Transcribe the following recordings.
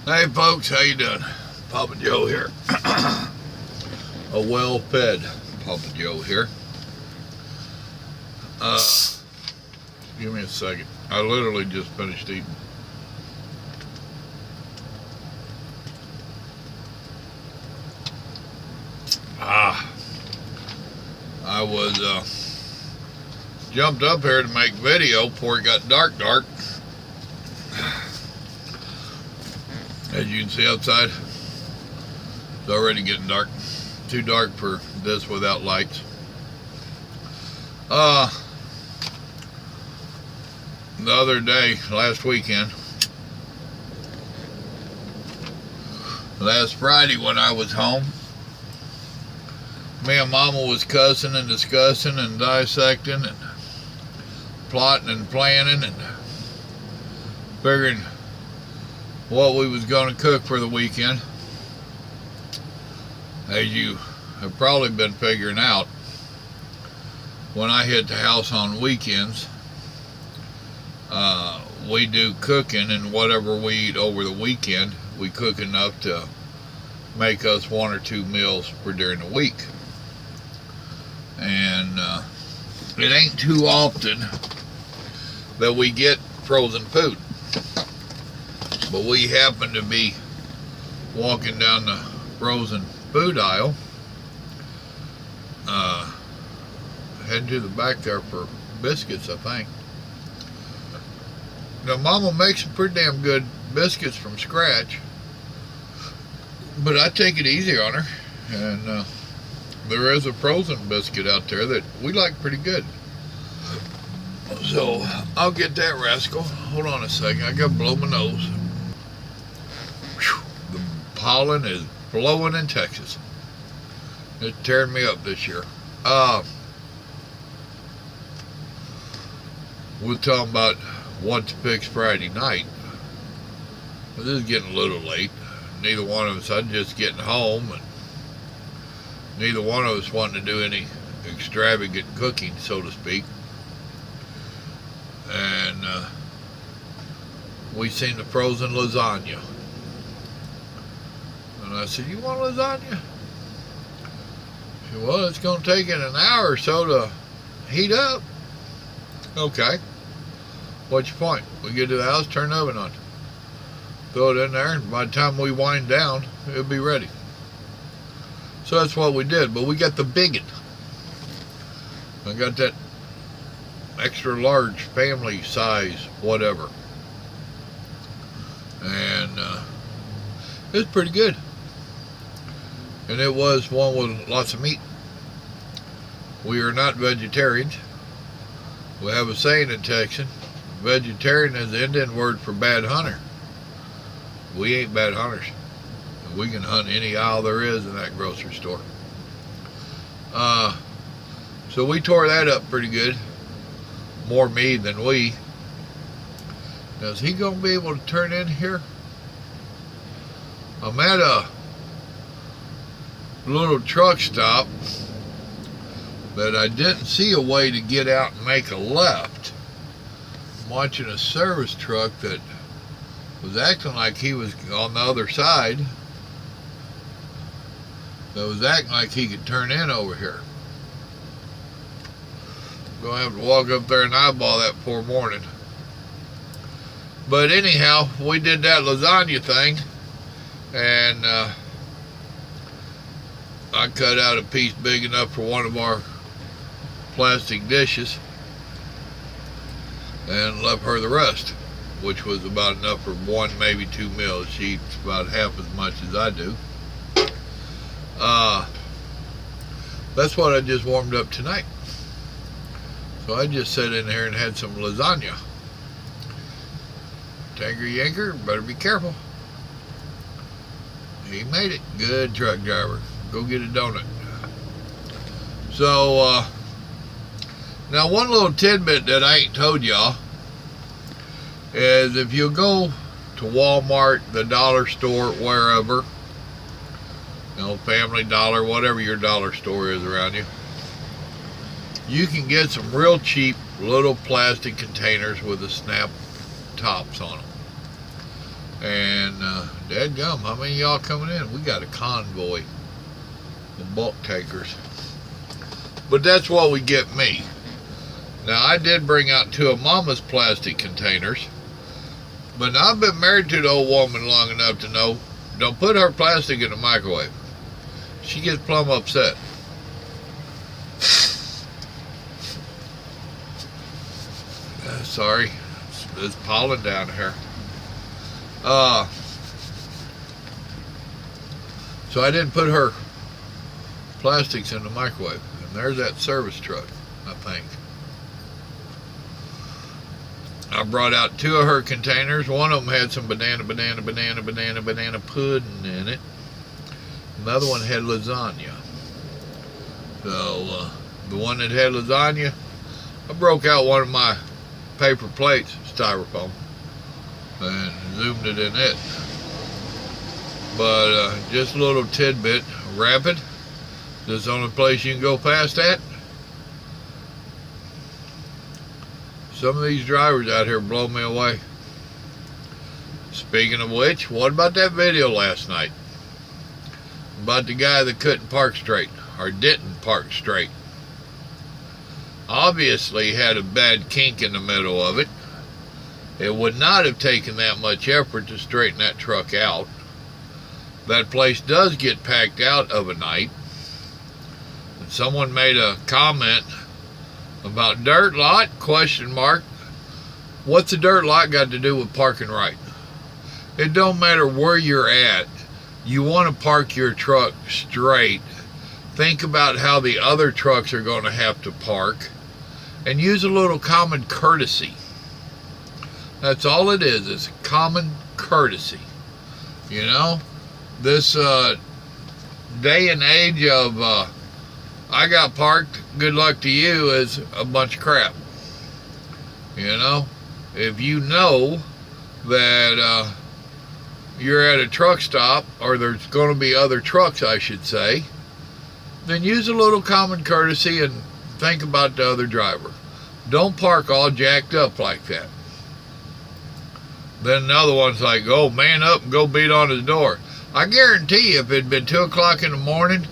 Hey folks, how you doing? Papa Joe here. A well-fed Papa Joe here. Give me a second. I literally just finished eating. I was jumped up here to make video before it got dark. As you can see outside, it's already getting dark. Too dark for this without lights. The other day, last weekend, last Friday when I was home, me and Mama was cussing and discussing and dissecting and plotting and planning and figuring what we was going to cook for the weekend. As you have probably been figuring out, when I hit the house on weekends, we do cooking, and whatever we eat over the weekend, we cook enough to make us 1 or 2 meals for during the week. And it ain't too often that we get frozen food. But we happen to be walking down the frozen food aisle, heading to the back there for biscuits, I think. Now, Mama makes some pretty damn good biscuits from scratch, but I take it easy on her, and there is a frozen biscuit out there that we like pretty good. So I'll get that rascal. Hold on a second, I gotta blow my nose. The pollen is blowing in Texas. It's tearing me up this year. We're talking about what to fix Friday night. This is getting a little late. Neither one of us, I'm just getting home, and neither one of us wanting to do any extravagant cooking, so to speak. And we seen the frozen lasagna. And I said, you want lasagna? She said, well, it's going to take it an hour or so to heat up. Okay. What's your point? We get to the house, turn the oven on. Throw it in there, and by the time we wind down, it'll be ready. So that's what we did. But we got the biggin. I got that extra large family size, whatever. And it's pretty good. And it was one with lots of meat. We are not vegetarians. We have a saying in Texas, vegetarian is the Indian word for bad hunter. We ain't bad hunters. We can hunt any aisle there is in that grocery store. So we tore that up pretty good. More me than we. Now, is he going to be able to turn in here? I'm at a little truck stop that I didn't see a way to get out and make a left. I'm watching a service truck that was acting like he was on the other side. That was acting like he could turn in over here. Gonna have to walk up there and eyeball that poor morning. But anyhow, we did that lasagna thing, and I cut out a piece big enough for one of our plastic dishes and left her the rest, which was about enough for 1, maybe 2 meals. She eats about half as much as I do. That's what I just warmed up tonight. So I just sat in here and had some lasagna. Tanker Yanker, better be careful. He made it. Good truck driver. Go get a donut. So, now one little tidbit that I ain't told y'all is if you go to Walmart, the dollar store, wherever, you know, Family Dollar, whatever your dollar store is around you, you can get some real cheap little plastic containers with the snap tops on them. And Dadgum, how many of y'all coming in? We got a convoy of bulk takers. But that's what would get me. Now, I did bring out 2 of Mama's plastic containers. But now I've been married to the old woman long enough to know, don't put her plastic in the microwave. She gets plumb upset. Sorry, there's pollen down here. So I didn't put her plastics in the microwave. And there's that service truck, I think. I brought out 2 of her containers. One of them had some banana pudding in it. Another one had lasagna. So, the one that had lasagna, I broke out one of my paper plates, styrofoam, and zoomed it in it. But just a little tidbit, rapid. This is the only place you can go past that. Some of these drivers out here blow me away. Speaking of which, what about that video last night? About the guy that couldn't park straight, or didn't park straight. Obviously had a bad kink in the middle of it. It would not have taken that much effort to straighten that truck out. That place does get packed out of a night. And someone made a comment about dirt lot, question mark. What's a dirt lot got to do with parking right? It don't matter where you're at. You want to park your truck straight. Think about how the other trucks are going to have to park. And use a little common courtesy. That's all it is. It's common courtesy. You know? This day and age of I got parked, good luck to you, is a bunch of crap. You know, if you know that you're at a truck stop, or there's going to be other trucks, I should say, then use a little common courtesy and think about the other driver. Don't park all jacked up like that. Then another one's like, oh, man up and go beat on his door. I guarantee you, if it had been 2 o'clock in the morning,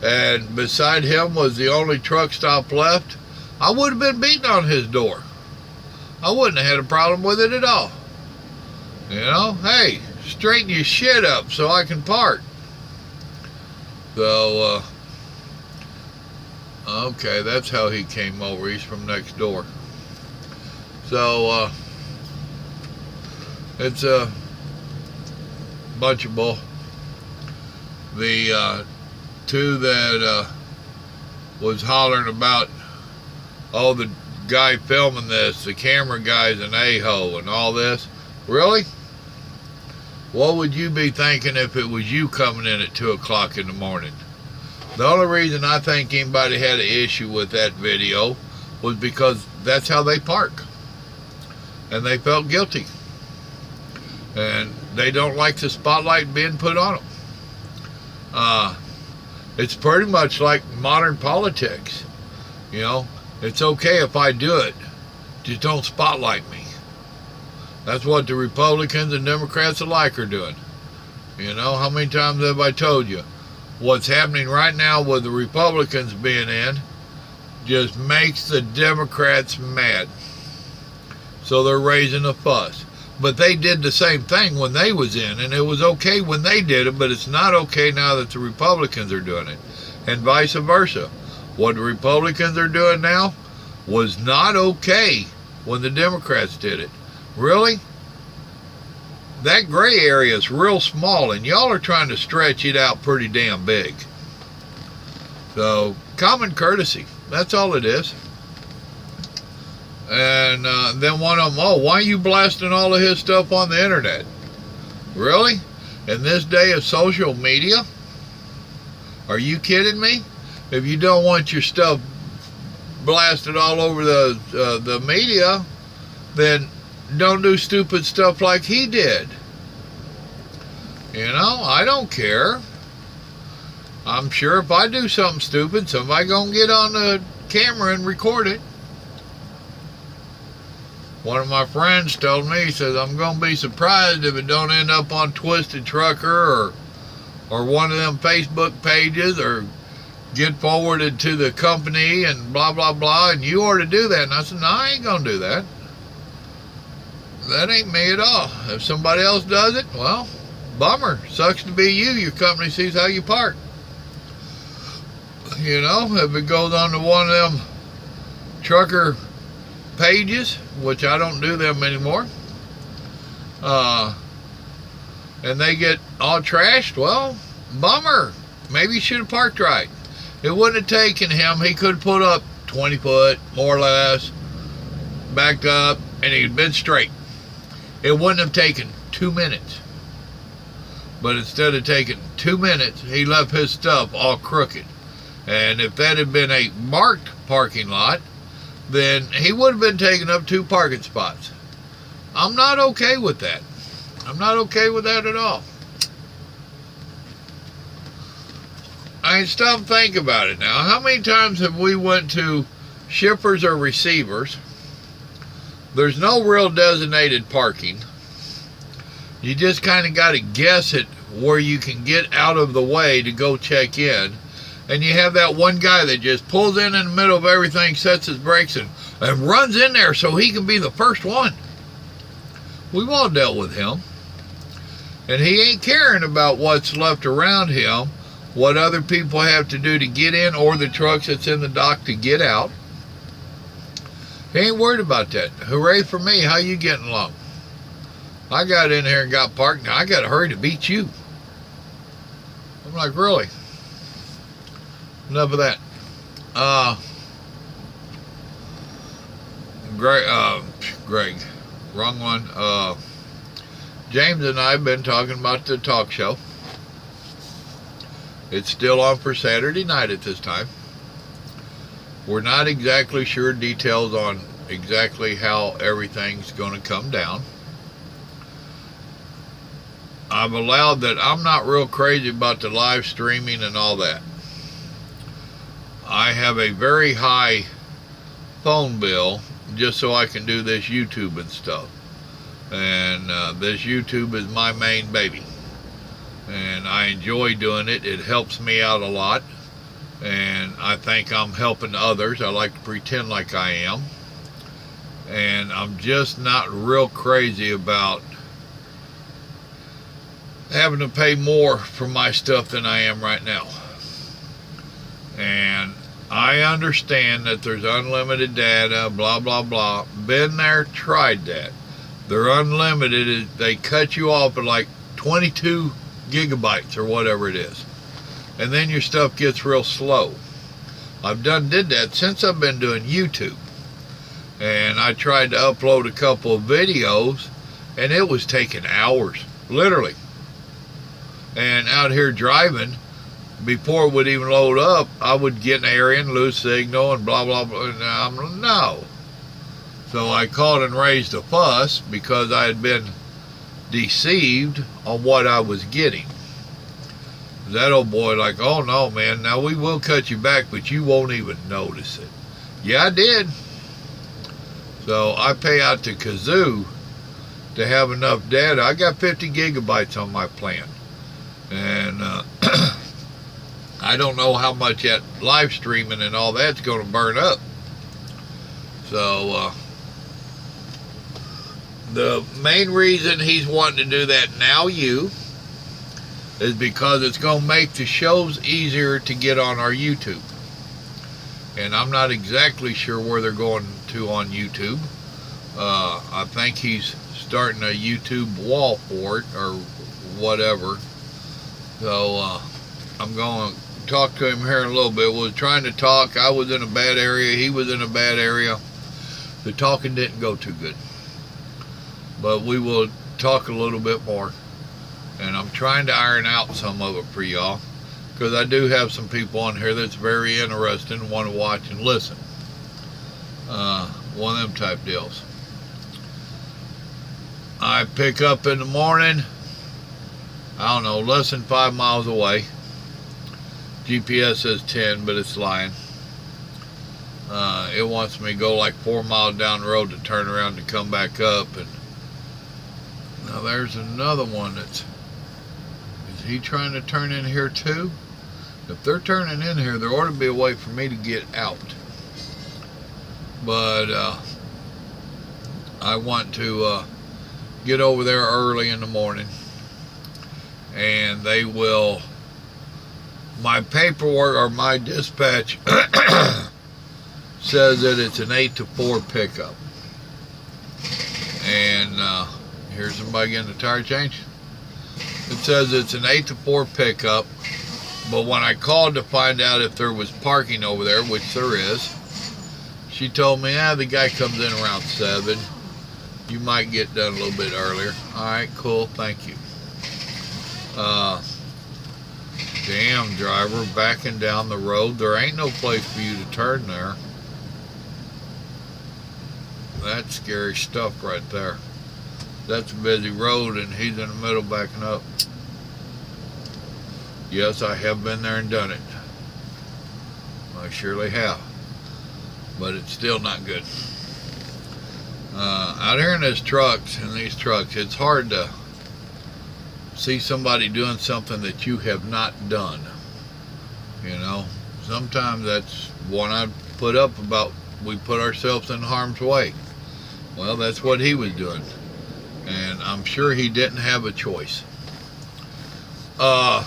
and beside him was the only truck stop left, I would have been beating on his door. I wouldn't have had a problem with it at all. You know, hey, straighten your shit up so I can park. So, okay, that's how he came over. He's from next door. So, it's a bunch of bull. The 2 that was hollering about, oh, the guy filming this, the camera guy's an a-hole and all this. Really? What would you be thinking if it was you coming in at 2 o'clock in the morning? The only reason I think anybody had an issue with that video was because that's how they park. And they felt guilty. And they don't like the spotlight being put on them. It's pretty much like modern politics. You know, it's okay if I do it, just don't spotlight me. That's what the Republicans and Democrats alike are doing. You know, how many times have I told you? What's happening right now with the Republicans being in just makes the Democrats mad. So they're raising a fuss. But they did the same thing when they was in, and it was okay when they did it, but it's not okay now that the Republicans are doing it, and vice versa. What the Republicans are doing now was not okay when the Democrats did it. Really? That gray area is real small, and y'all are trying to stretch it out pretty damn big. So, common courtesy. That's all it is. And then one of them, oh, why are you blasting all of his stuff on the internet? Really? In this day of social media? Are you kidding me? If you don't want your stuff blasted all over the media, then don't do stupid stuff like he did. You know, I don't care. I'm sure if I do something stupid, somebody gonna get on the camera and record it. One of my friends told me, he says, I'm going to be surprised if it don't end up on Twisted Trucker or one of them Facebook pages or get forwarded to the company and blah, blah, blah, and you ought to do that. And I said, no, I ain't going to do that. That ain't me at all. If somebody else does it, well, bummer. Sucks to be you. Your company sees how you park. You know, if it goes on to one of them trucker pages, which I don't do them anymore, and they get all trashed, well, bummer. Maybe he should have parked right. It wouldn't have taken him. He could have put up 20 foot, more or less, backed up, and he'd been straight. It wouldn't have taken 2 minutes. But instead of taking 2 minutes, he left his stuff all crooked. And if that had been a marked parking lot, then he would have been taking up 2 parking spots. I'm not okay with that. I'm not okay with that at all. I mean, stop and think about it now. How many times have we went to shippers or receivers? There's no real designated parking. You just kind of got to guess it where you can get out of the way to go check in. And you have that one guy that just pulls in the middle of everything, sets his brakes, and runs in there so he can be the first one. We've all dealt with him. And he ain't caring about what's left around him, what other people have to do to get in, or the trucks that's in the dock to get out. He ain't worried about that. Hooray for me. How you getting along? I got in here and got parked. Now I got to hurry to beat you. I'm like, really? Enough of that. Greg, wrong one. James and I have been talking about the talk show. It's still on for Saturday night at this time. We're not exactly sure details on exactly how everything's going to come down. I've allowed that. I'm not real crazy about the live streaming and all that. I have a very high phone bill just so I can do this YouTube and stuff. And this YouTube is my main baby. And I enjoy doing it. It helps me out a lot. And I think I'm helping others. I like to pretend like I am. And I'm just not real crazy about having to pay more for my stuff than I am right now. And I understand that there's unlimited data, blah, blah, blah. Been there, tried that. They're unlimited. They cut you off at like 22 gigabytes or whatever it is. And then your stuff gets real slow. I've did that since I've been doing YouTube. And I tried to upload a couple of videos, and it was taking hours, literally. And out here driving, before it would even load up, I would get an area and lose signal and blah, blah, blah. And no. So I called and raised a fuss because I had been deceived on what I was getting. That old boy like, oh no, man, now we will cut you back, but you won't even notice it. Yeah, I did. So I pay out to Kazoo to have enough data. I got 50 gigabytes on my plan. And I don't know how much that live streaming and all that's going to burn up. So the main reason he's wanting to do that now, is because it's going to make the shows easier to get on our YouTube. And I'm not exactly sure where they're going to on YouTube. I think he's starting a YouTube wall for it or whatever. So I'm going to talk to him here in a little bit. We was trying to talk. I was in a bad area. He was in a bad area. The talking didn't go too good. But we will talk a little bit more. And I'm trying to iron out some of it for y'all, because I do have some people on here that's very interested and want to watch and listen. One of them type deals. I pick up in the morning, I don't know, less than 5 miles away. GPS says 10, but it's lying. It wants me to go like 4 miles down the road to turn around to come back up. And now there's another one is he trying to turn in here too? If they're turning in here, there ought to be a way for me to get out. But I want to get over there early in the morning, and they will, my paperwork or my dispatch says that it's an 8 to 4 pickup. And here's somebody getting the tire change. It says it's an 8 to 4 pickup, but when I called to find out if there was parking over there, which there is, she told me, the guy comes in around 7. You might get done a little bit earlier. Alright, cool, thank you. Damn, driver, backing down the road. There ain't no place for you to turn there. That's scary stuff right there. That's a busy road and he's in the middle backing up. Yes, I have been there and done it. I surely have. But it's still not good. Out here in these trucks, it's hard to see somebody doing something that you have not done. You know, sometimes that's one I put up about, we put ourselves in harm's way. Well, that's what he was doing, and I'm sure he didn't have a choice. The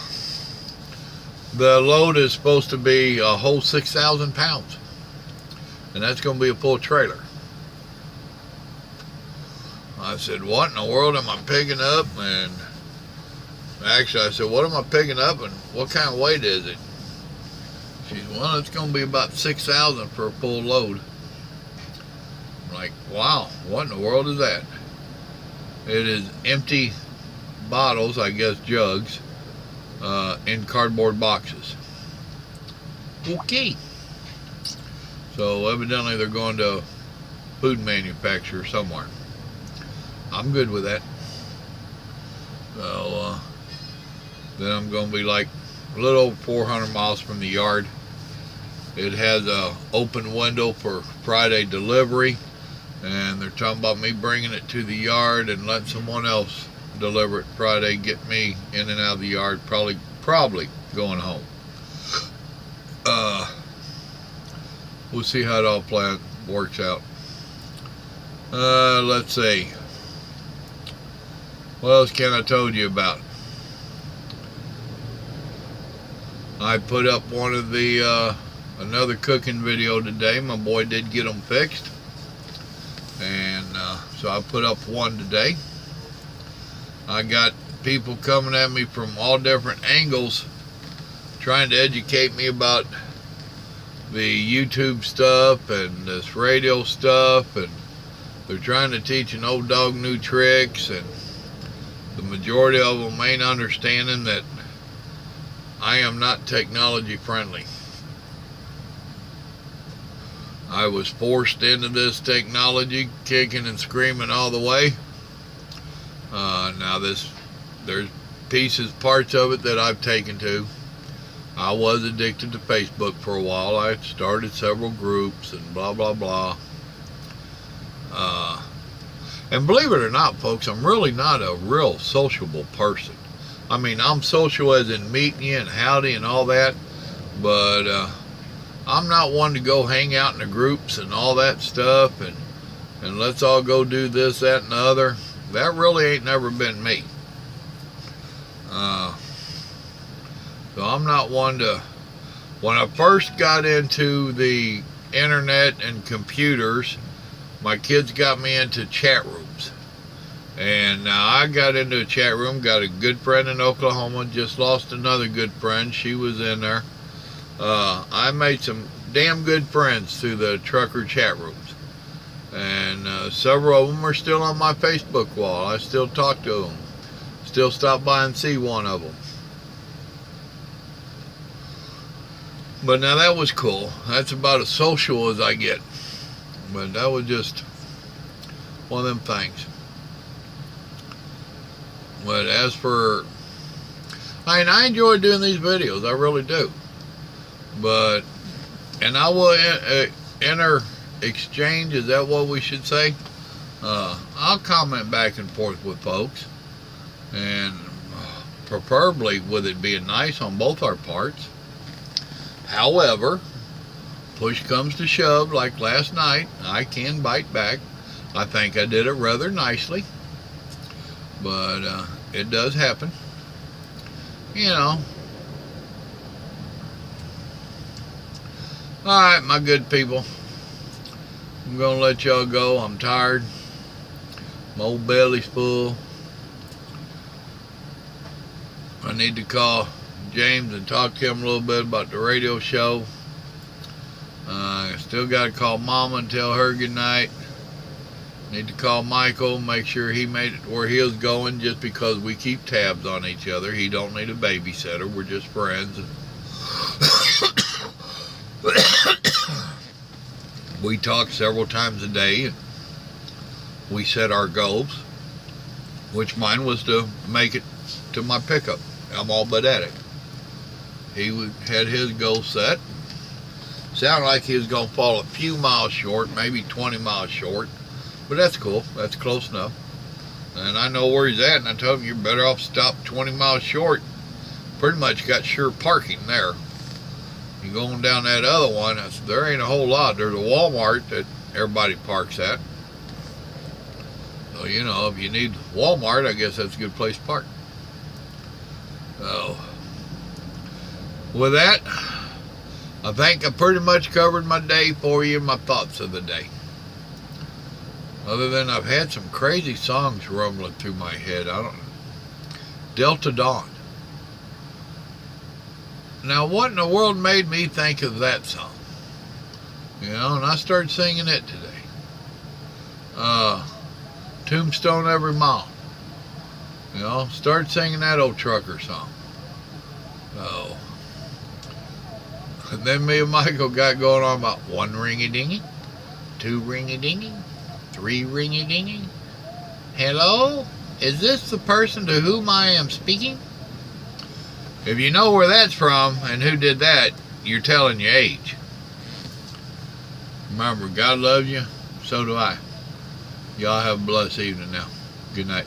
load is supposed to be a whole 6,000 pounds, and that's going to be a full trailer. I said, what in the world am I picking up? And actually, I said, what am I picking up and what kind of weight is it? She said, well, it's going to be about 6,000 for a full load. I'm like, wow, what in the world is that? It is empty bottles, I guess jugs, in cardboard boxes. Okay. So evidently they're going to a food manufacturer somewhere. I'm good with that. So then I'm going to be like a little over 400 miles from the yard. It has a open window for Friday delivery, and they're talking about me bringing it to the yard and letting someone else deliver it Friday, get me in and out of the yard, probably going home. We'll see how it all works out. Let's see. What else can I told you about? I put up one of the another cooking video today. My boy did get them fixed, and so I put up one today. I got people coming at me from all different angles trying to educate me about the YouTube stuff and this radio stuff, and they're trying to teach an old dog new tricks, and the majority of them ain't understanding that I am not technology friendly. I was forced into this technology, kicking and screaming all the way. Now there's parts of it that I've taken to. I was addicted to Facebook for a while. I started several groups and blah, blah, blah. And believe it or not, folks, I'm really not a real sociable person. I mean, I'm social as in meeting you and howdy and all that, but I'm not one to go hang out in the groups and all that stuff and let's all go do this, that, and the other. That really ain't never been me. So I'm not one to... When I first got into the internet and computers, my kids got me into chat rooms. And now I got into a chat room, got a good friend in Oklahoma, just lost another good friend. She was in there. I made some damn good friends through the trucker chat rooms. And several of them are still on my Facebook wall. I still talk to them. Still stop by and see one of them. But now that was cool. That's about as social as I get. But that was just one of them things. But as for... I mean, I enjoy doing these videos. I really do. But... And I will inter-exchange, is that what we should say? I'll comment back and forth with folks, and preferably with it being nice on both our parts. However, push comes to shove, like last night, I can bite back. I think I did it rather nicely, but it does happen. You know. Alright, my good people. I'm going to let y'all go. I'm tired. My old belly's full. I need to call James and talk to him a little bit about the radio show. I still got to call Mama and tell her good night. Need to call Michael, make sure he made it where he was going, just because we keep tabs on each other. He don't need a babysitter. We're just friends. We talk several times a day, and we set our goals, which mine was to make it to my pickup. I'm all but at it. He had his goal set. Sounded like he was going to fall a few miles short, maybe 20 miles short. But that's cool. That's close enough. And I know where he's at, and I told him you're better off stop 20 miles short. Pretty much got sure parking there. You going down that other one, there ain't a whole lot. There's a Walmart that everybody parks at. So, you know, if you need Walmart, I guess that's a good place to park. So, with that, I think I pretty much covered my day for you, my thoughts of the day. Other than I've had some crazy songs rumbling through my head. Delta Dawn. Now, what in the world made me think of that song? You know, and I started singing it today. Tombstone Every Mile. You know, started singing that old trucker song. Oh. And then me and Michael got going on about 1 ring-a-dingy, 2 ring-a-dingy, 3 ring-a-dingy. Hello? Is this the person to whom I am speaking? If you know where that's from and who did that, you're telling your age. Remember, God loves you, so do I. Y'all have a blessed evening now. Good night.